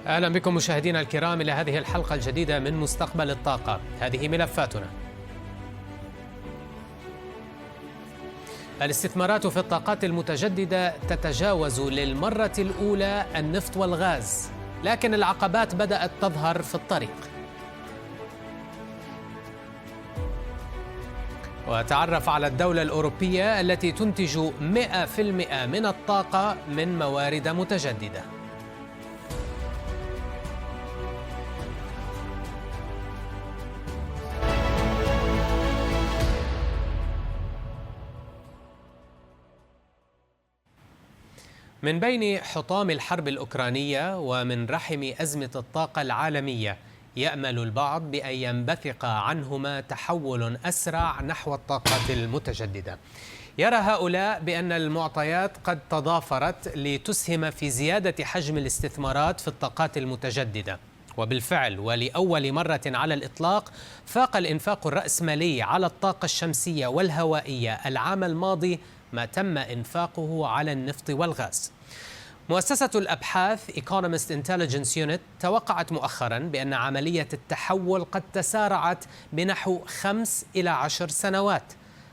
أهلا بكم مشاهدينا الكرام إلى هذه الحلقة الجديدة من مستقبل الطاقة. هذه ملفاتنا. الاستثمارات في الطاقات المتجددة تتجاوز للمرة الأولى النفط والغاز، لكن العقبات بدأت تظهر في الطريق. وتعرف على الدولة الأوروبية التي تنتج 100% من الطاقة من موارد متجددة. من بين حطام الحرب الأوكرانية ومن رحم أزمة الطاقة العالمية، يأمل البعض بأن ينبثق عنهما تحول أسرع نحو الطاقات المتجددة. يرى هؤلاء بأن المعطيات قد تضافرت لتسهم في زيادة حجم الاستثمارات في الطاقات المتجددة، وبالفعل ولأول مرة على الإطلاق فاق الإنفاق الرأسمالي على الطاقة الشمسية والهوائية العام الماضي ما تم إنفاقه على النفط والغاز. مؤسسة الأبحاث Economist Intelligence Unit توقعت مؤخرا بأن عملية التحول قد تسارعت بنحو 5 إلى 10 سنوات،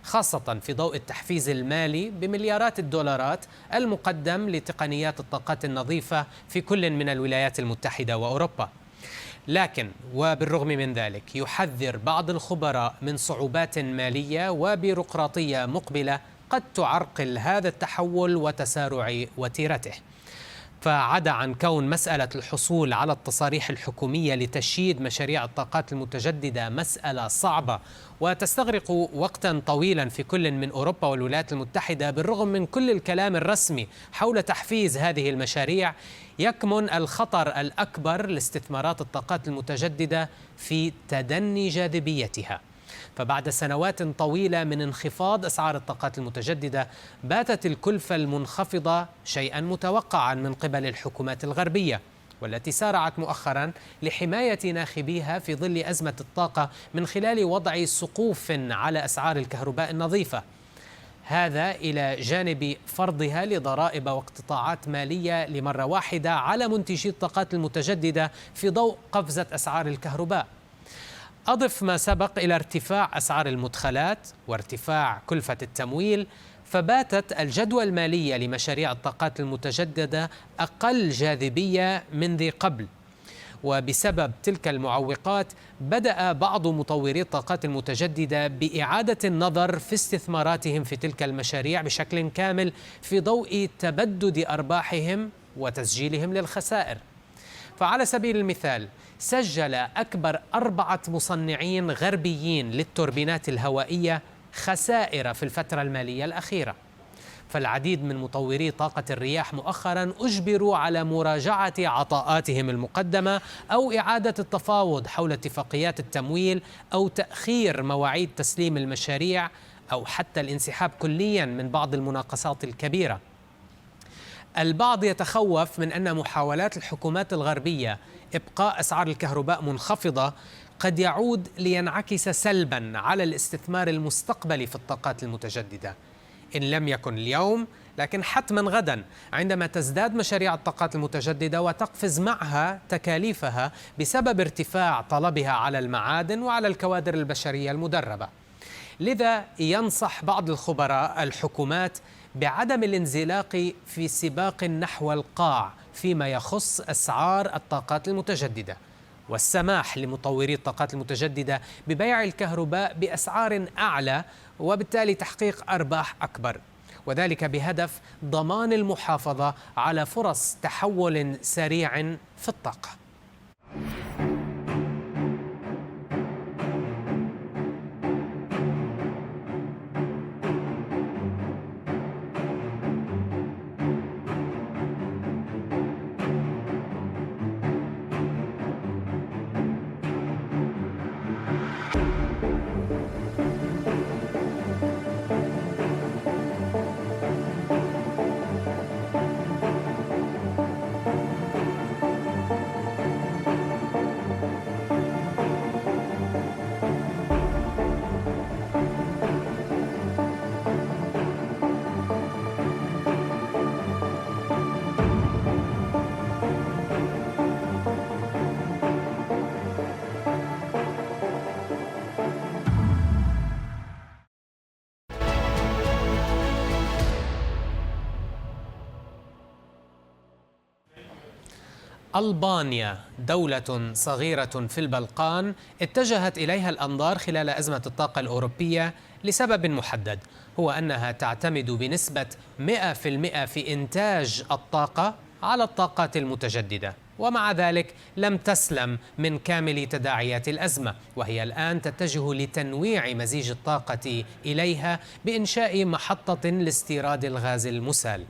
خاصة في ضوء التحفيز المالي بمليارات الدولارات المقدم لتقنيات الطاقات النظيفة في كل من الولايات المتحدة وأوروبا. لكن وبالرغم من ذلك يحذر بعض الخبراء من صعوبات مالية وبيروقراطية مقبلة قد تعرقل هذا التحول وتسارع وتيرته. فعدا عن كون مسألة الحصول على التصاريح الحكومية لتشييد مشاريع الطاقات المتجددة مسألة صعبة وتستغرق وقتا طويلا في كل من أوروبا والولايات المتحدة، بالرغم من كل الكلام الرسمي حول تحفيز هذه المشاريع، يكمن الخطر الأكبر لاستثمارات الطاقات المتجددة في تدني جاذبيتها. فبعد سنوات طويلة من انخفاض أسعار الطاقات المتجددة، باتت الكلفة المنخفضة شيئا متوقعا من قبل الحكومات الغربية، والتي سارعت مؤخرا لحماية ناخبيها في ظل أزمة الطاقة من خلال وضع سقوف على أسعار الكهرباء النظيفة. هذا إلى جانب فرضها لضرائب واقتطاعات مالية لمرة واحدة على منتجي الطاقات المتجددة في ضوء قفزة أسعار الكهرباء. أضف ما سبق إلى ارتفاع أسعار المدخلات وارتفاع كلفة التمويل، فباتت الجدوى المالية لمشاريع الطاقات المتجددة أقل جاذبية من ذي قبل. وبسبب تلك المعوقات بدأ بعض مطوري الطاقات المتجددة بإعادة النظر في استثماراتهم في تلك المشاريع بشكل كامل في ضوء تبدد أرباحهم وتسجيلهم للخسائر. فعلى سبيل المثال، سجل أكبر 4 مصنعين غربيين للتوربينات الهوائية خسائر في الفترة المالية الأخيرة. فالعديد من مطوري طاقة الرياح مؤخرا أجبروا على مراجعة عطاءاتهم المقدمة أو إعادة التفاوض حول اتفاقيات التمويل أو تأخير مواعيد تسليم المشاريع أو حتى الانسحاب كليا من بعض المناقصات الكبيرة. البعض يتخوف من أن محاولات الحكومات الغربية إبقاء أسعار الكهرباء منخفضة قد يعود لينعكس سلبا على الاستثمار المستقبلي في الطاقات المتجددة، إن لم يكن اليوم لكن حتما غدا، عندما تزداد مشاريع الطاقات المتجددة وتقفز معها تكاليفها بسبب ارتفاع طلبها على المعادن وعلى الكوادر البشرية المدربة. لذا ينصح بعض الخبراء الحكومات بعدم الانزلاق في سباق نحو القاع فيما يخص أسعار الطاقات المتجددة، والسماح لمطوري الطاقات المتجددة ببيع الكهرباء بأسعار أعلى وبالتالي تحقيق أرباح أكبر، وذلك بهدف ضمان المحافظة على فرص تحول سريع في الطاقة. ألبانيا دولة صغيرة في البلقان اتجهت إليها الأنظار خلال أزمة الطاقة الأوروبية لسبب محدد، هو أنها تعتمد بنسبة 100% في إنتاج الطاقة على الطاقات المتجددة، ومع ذلك لم تسلم من كامل تداعيات الأزمة، وهي الآن تتجه لتنويع مزيج الطاقة إليها بإنشاء محطة لاستيراد الغاز المسال.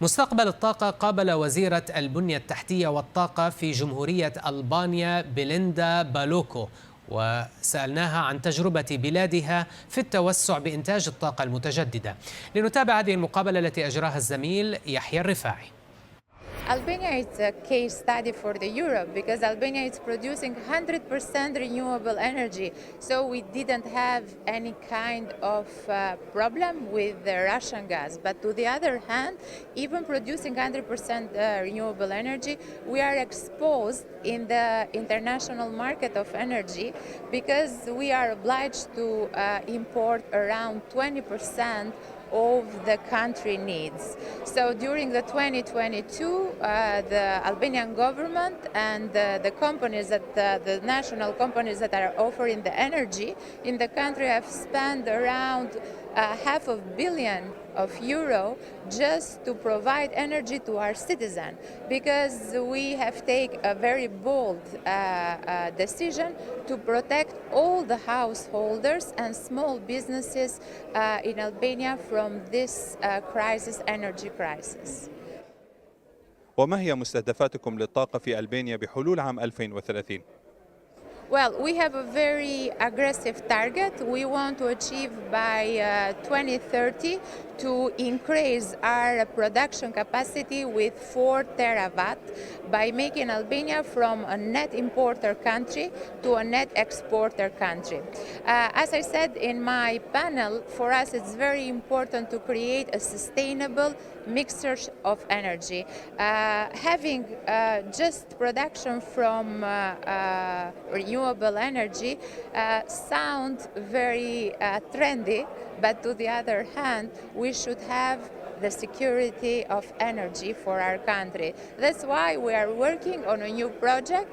مستقبل الطاقة قابل وزيرة البنية التحتية والطاقة في جمهورية ألبانيا بليندا بالوكو، وسألناها عن تجربة بلادها في التوسع بإنتاج الطاقة المتجددة. لنتابع هذه المقابلة التي أجراها الزميل يحيى الرفاعي. Albania is a case study for the Europe because Albania is producing 100% renewable energy. So we didn't have any kind of problem with the Russian gas. But to the other hand, even producing 100% renewable energy, we are exposed in the international market of energy because we are obliged to import around 20% of the country needs. So during the 2022, the Albanian government and the companies that the national companies that are offering the energy in the country have spent around €500 million just to provide energy to our citizens, because we have taken a very bold decision to protect all the householders and small businesses in Albania from this energy crisis. وما هي مستهدفاتكم للطاقة في ألبانيا بحلول عام 2030؟ Well, we have a very aggressive target. We want to achieve by 2030 to increase our production capacity with 4 terawatt by making Albania from a net importer country to a net exporter country. As I said in my panel, for us it's very important to create a sustainable mixture of energy. Having just production from renewable energy sounds very trendy, but to the other hand, we should have the security of energy for our country. That's why we are working on a new project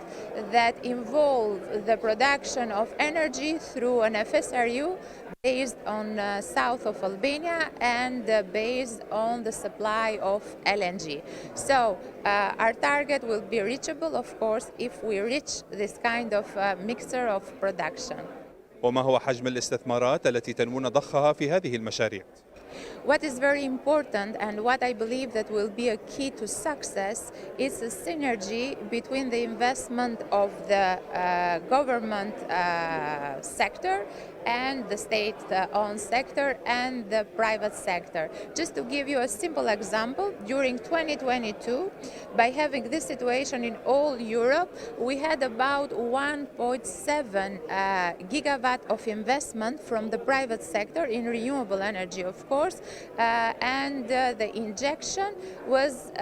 that involves the production of energy through an FSRU based on south of Albania and based on the supply of LNG. So our target will be reachable, of course, if we reach this kind of mixture of production. وما هو حجم الاستثمارات التي تنوون ضخها في هذه المشاريع؟ What is very important and what I believe that will be a key to success is a synergy between the investment of the government sector and the state-owned sector and the private sector. Just to give you a simple example, during 2022, by having this situation in all Europe, we had about 1.7 gigawatt of investment from the private sector in renewable energy, of course, and the injection was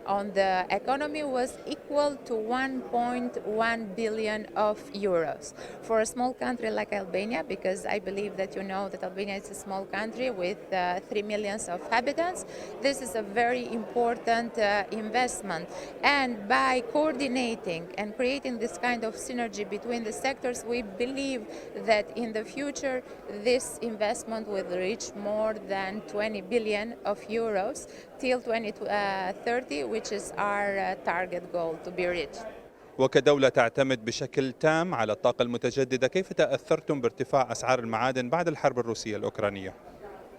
on the economy was equal to 1.1 billion of euros. For a small country like Albania, because I believe that you know that Albania is a small country with 3 million of inhabitants, this is a very important investment. And by coordinating and creating this kind of synergy between the sectors, we believe that in the future this investment will reach more than 20 billion of euros till 2030, which is our target goal to be reached. وكدولة تعتمد بشكل تام على الطاقة المتجددة، كيف تأثرتم بارتفاع أسعار المعادن بعد الحرب الروسية الأوكرانية؟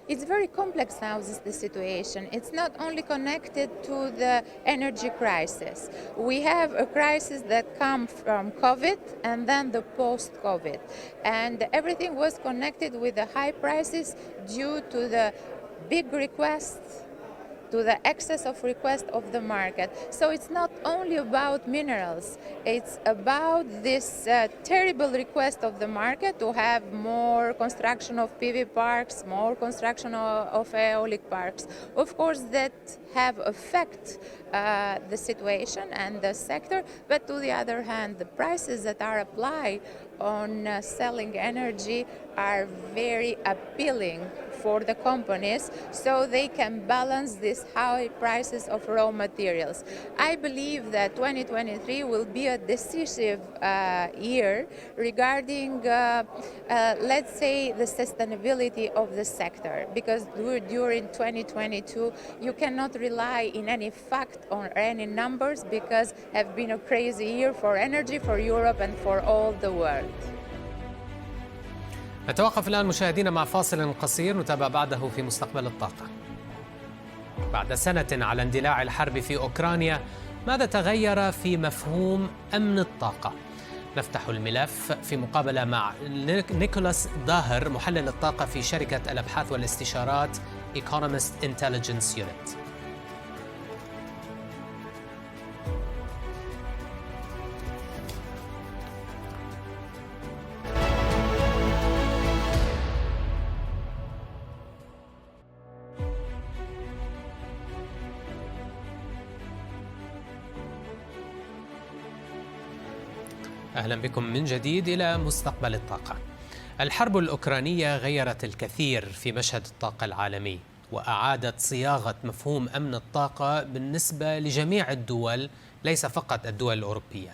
It's very complex now, the situation. It's not only connected to the energy crisis. We have a crisis that comes from COVID and then the post-COVID. And everything was connected with the high prices due to the big requests, to the excess of request of the market. So it's not only about minerals, it's about this terrible request of the market to have more construction of PV parks, more construction of aeolic parks. Of course, that have affect the situation and the sector, but to the other hand, the prices that are applied on selling energy are very appealing for the companies so they can balance these high prices of raw materials. I believe that 2023 will be a decisive year regarding, let's say, the sustainability of the sector, because during 2022 you cannot rely in any fact or any numbers, because have been a crazy year for energy for Europe and for all the world. نتوقف الآن مشاهدينا مع فاصل قصير نتابع بعده في مستقبل الطاقة. بعد سنة على اندلاع الحرب في أوكرانيا، ماذا تغير في مفهوم أمن الطاقة؟ نفتح الملف في مقابلة مع نيكولاس داهر، محلل الطاقة في شركة الأبحاث والاستشارات Economist Intelligence Unit. أهلا بكم من جديد إلى مستقبل الطاقة. الحرب الأوكرانية غيرت الكثير في مشهد الطاقة العالمي، وأعادت صياغة مفهوم أمن الطاقة بالنسبة لجميع الدول، ليس فقط الدول الأوروبية.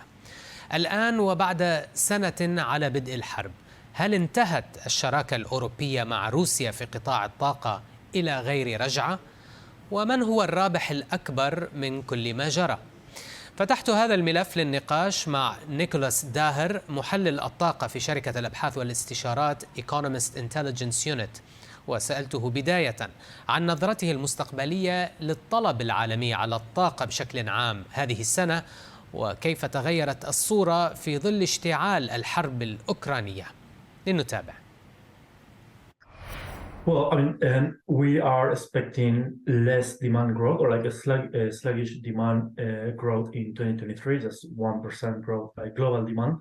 الآن وبعد سنة على بدء الحرب، هل انتهت الشراكة الأوروبية مع روسيا في قطاع الطاقة إلى غير رجعة؟ ومن هو الرابح الأكبر من كل ما جرى؟ فتحت هذا الملف للنقاش مع نيكولاس داهر، محلل الطاقة في شركة الأبحاث والاستشارات Economist Intelligence Unit، وسألته بداية عن نظرته المستقبلية للطلب العالمي على الطاقة بشكل عام هذه السنة، وكيف تغيرت الصورة في ظل اشتعال الحرب الأوكرانية. لنتابع. Well, I mean, we are expecting less demand growth, or like a sluggish demand growth in 2023, just 1% growth by global demand,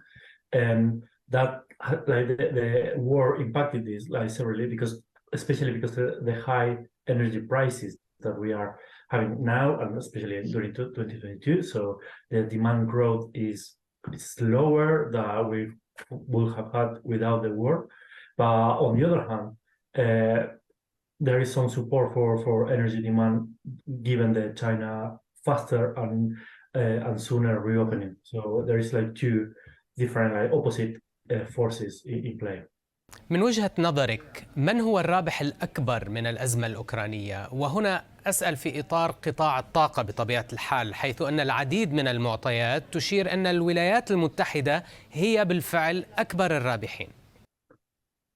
and that like the war impacted this like severely, because especially because the high energy prices that we are having now, and especially during 2022. So the demand growth is lower than we would have had without the war. But on the other hand, there is some support for energy demand given the China faster and sooner reopening. So there is like two different like opposite forces in play. من وجهة نظرك، من هو الرابح الأكبر من الأزمة الأوكرانية؟ وهنا أسأل في إطار قطاع الطاقة بطبيعة الحال، حيث أن العديد من المعطيات تشير أن الولايات المتحدة هي بالفعل أكبر الرابحين.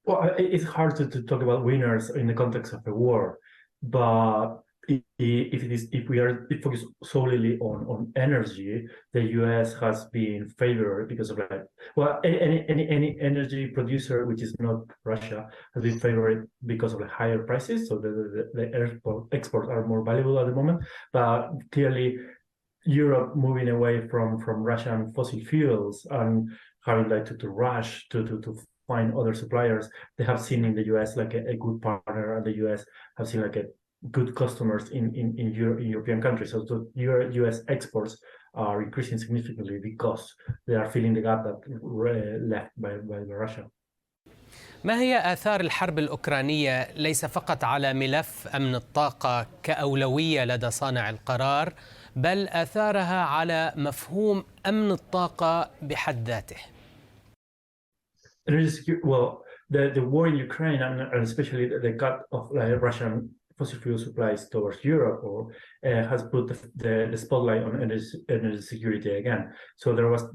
Well, it's hard to talk about winners in the context of a war, but if we are focused solely on energy, the U.S. has been favored because of that. Well, any energy producer which is not Russia has been favored because of the higher prices. So the exports are more valuable at the moment. But clearly, Europe moving away from Russian fossil fuels and having like to rush to find other suppliers, they have seen in the US like a good partner, and the US have seen like a good customers in European countries. So US exports are increasing significantly because they are filling the gap that left by Russia. ما هي آثار الحرب الأوكرانية ليس فقط على ملف أمن الطاقة كأولوية لدى صانع القرار، بل آثارها على مفهوم أمن الطاقة بحد ذاته؟ Well, the war in Ukraine, and especially the cut of Russian fossil fuel supplies towards Europe, has put the spotlight on energy security again. So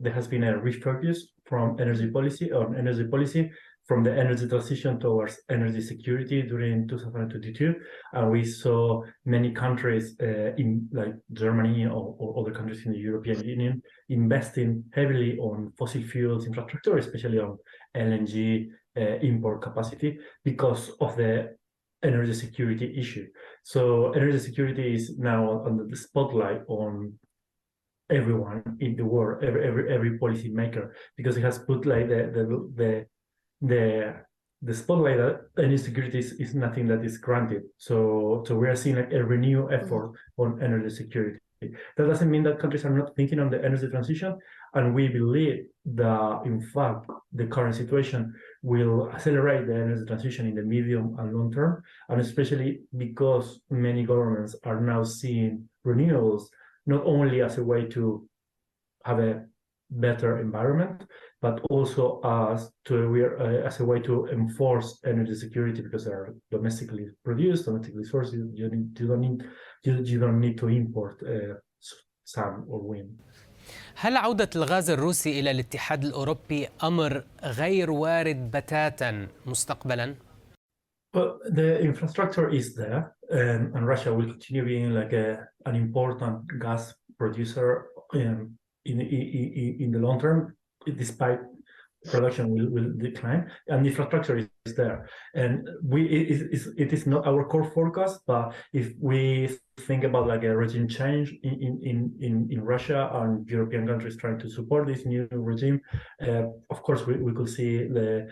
there has been a refocus from energy policy from the energy transition towards energy security during 2022, and we saw many countries in like Germany or other countries in the European Union investing heavily on fossil fuels infrastructure, especially on LNG import capacity, because of the energy security issue. So energy security is now under the spotlight on everyone in the world, every policy maker, because it has put like the spotlight that energy security is nothing that is granted. So we are seeing like a renewed effort on energy security. That doesn't mean that countries are not thinking on the energy transition, and we believe that in fact the current situation will accelerate the energy transition in the medium and long term, and especially because many governments are now seeing renewables not only as a way to have a better environment, but also as a way to enforce energy security, because they are domestically produced, domestically sourced. You don't need to import sun or wind. هل عودة الغاز الروسي إلى الاتحاد الأوروبي أمر غير وارد بتاتا مستقبلا؟ Well, the infrastructure is there, and Russia will continue being like an important gas producer in the long term, despite production will decline, and the infrastructure is there. And it is not our core forecast, but if we think about like a regime change in Russia and European countries trying to support this new regime, of course we could see the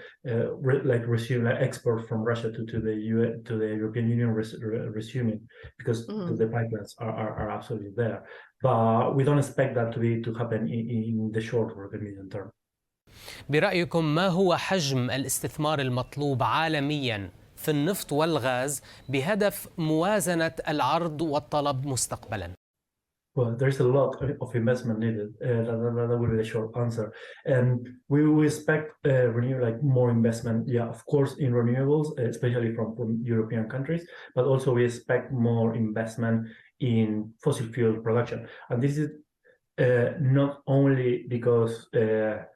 resume export from Russia to the European Union resuming, because the pipelines are absolutely there. But we don't expect that to happen in the short or the medium term. برأيكم ما هو حجم الاستثمار المطلوب عالمياً في النفط والغاز بهدف موازنة العرض والطلب مستقبلاً؟ Well, there's a lot of investment needed. That will be a short answer. We expect more investment, of course, in renewables, especially from European countries, but also we expect more investment in fossil fuel production. And this is not only because there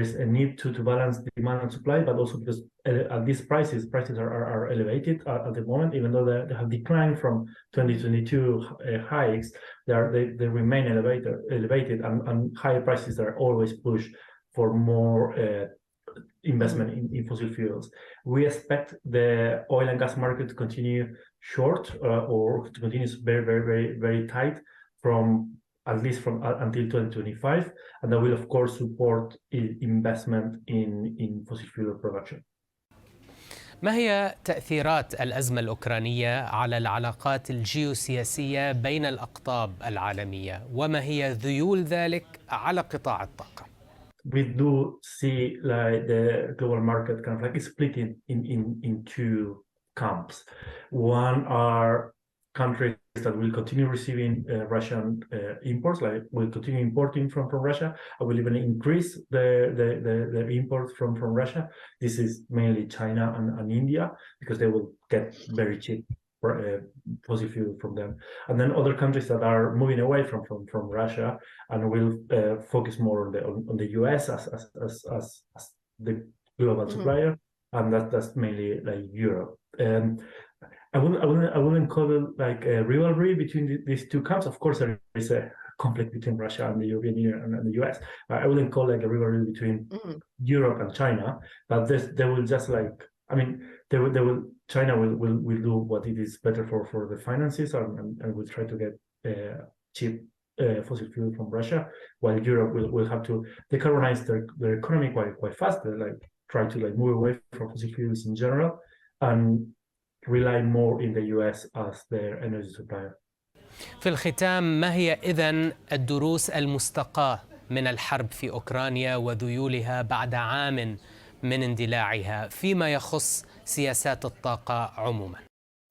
is a need to balance demand and supply, but also because at these prices are elevated at the moment, even though they have declined from 2022 hikes. They remain elevated, and higher prices are always push for more investment in fossil fuels. We expect the oil and gas market to continue short or to continue very, very, very, very tight at least until 2025, and that will of course support investment in fossil fuel production. ما هي تأثيرات الأزمة الأوكرانية على العلاقات الجيوسياسية بين الأقطاب العالمية، وما هي ذيول ذلك على قطاع الطاقة؟ We do see like the global market kind of like splitting in two camps. One are countries that will continue receiving Russian imports, like will continue importing from Russia, and will even increase the imports from Russia. This is mainly China and India, because they will get very cheap fossil fuel from them. And then other countries that are moving away from Russia and will focus more on the US as the global supplier, and that's mainly like Europe. I wouldn't call it like a rivalry between these two camps. Of course, there is a conflict between Russia and the European Union and the US. I wouldn't call like a rivalry between Europe and China. But they will just like, I mean, China will do what it is better for the finances and will try to get cheap fossil fuel from Russia, while Europe will have to decarbonize their economy quite fast. They like try to like move away from fossil fuels in general and rely more in the US as their energy supplier. في الختام، ما هي إذن الدروس المستقاة من الحرب في أوكرانيا وذيولها بعد عام من اندلاعها فيما يخص سياسات الطاقة عموما؟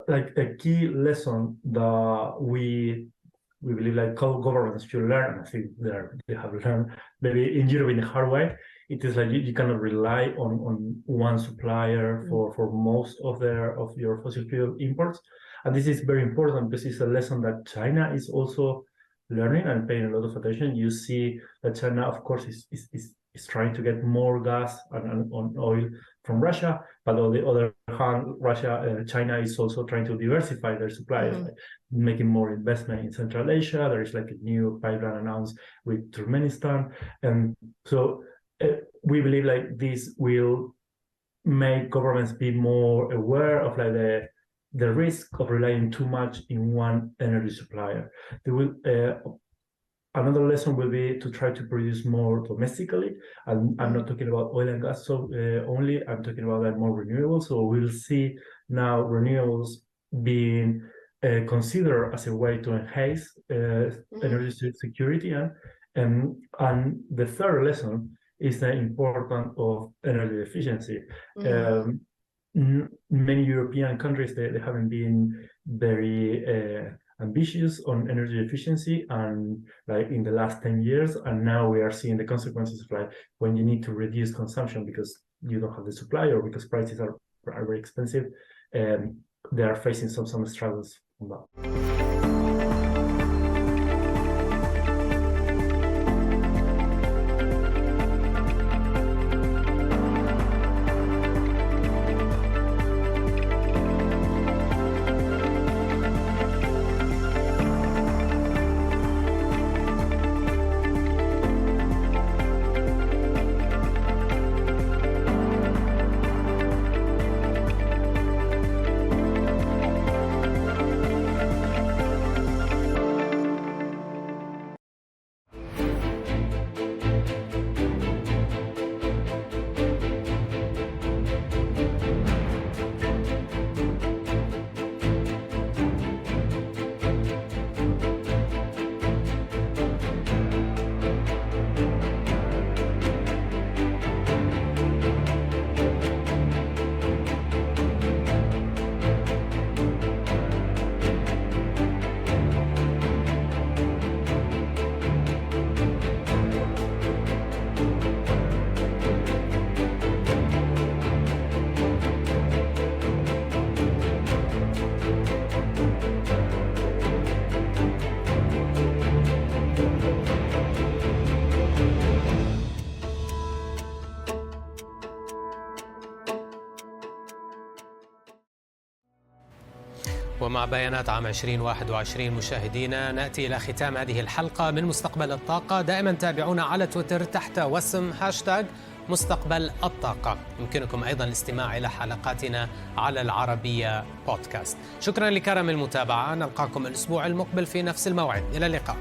Like a key lesson that we believe like governments should learn, I think they have learned maybe in Europe in a hard way. It is like you cannot rely on one supplier for most of your fossil fuel imports, and this is very important because it's a lesson that China is also learning and paying a lot of attention. You see that China, of course, is trying to get more gas and oil from Russia, but on the other hand, China is also trying to diversify their supplies, like making more investment in Central Asia. There is like a new pipeline announced with Turkmenistan, and so we believe like this will make governments be more aware of like the risk of relying too much in one energy supplier. They will another lesson will be to try to produce more domestically. And I'm not talking about oil and gas only. I'm talking about like more renewables. So we'll see now renewables being considered as a way to enhance energy security. And the third lesson is the importance of energy efficiency. Many European countries, they haven't been very ambitious on energy efficiency, and like in the last 10 years, and now we are seeing the consequences of like when you need to reduce consumption because you don't have the supply or because prices are very expensive, and they are facing some struggles on that. ومع بيانات عام 2021 مشاهدينا نأتي إلى ختام هذه الحلقة من مستقبل الطاقة. دائما تابعونا على تويتر تحت وسم هاشتاغ مستقبل الطاقة. يمكنكم أيضا الاستماع إلى حلقاتنا على العربية بودكاست. شكرا لكرم المتابعة، نلقاكم الأسبوع المقبل في نفس الموعد، إلى اللقاء.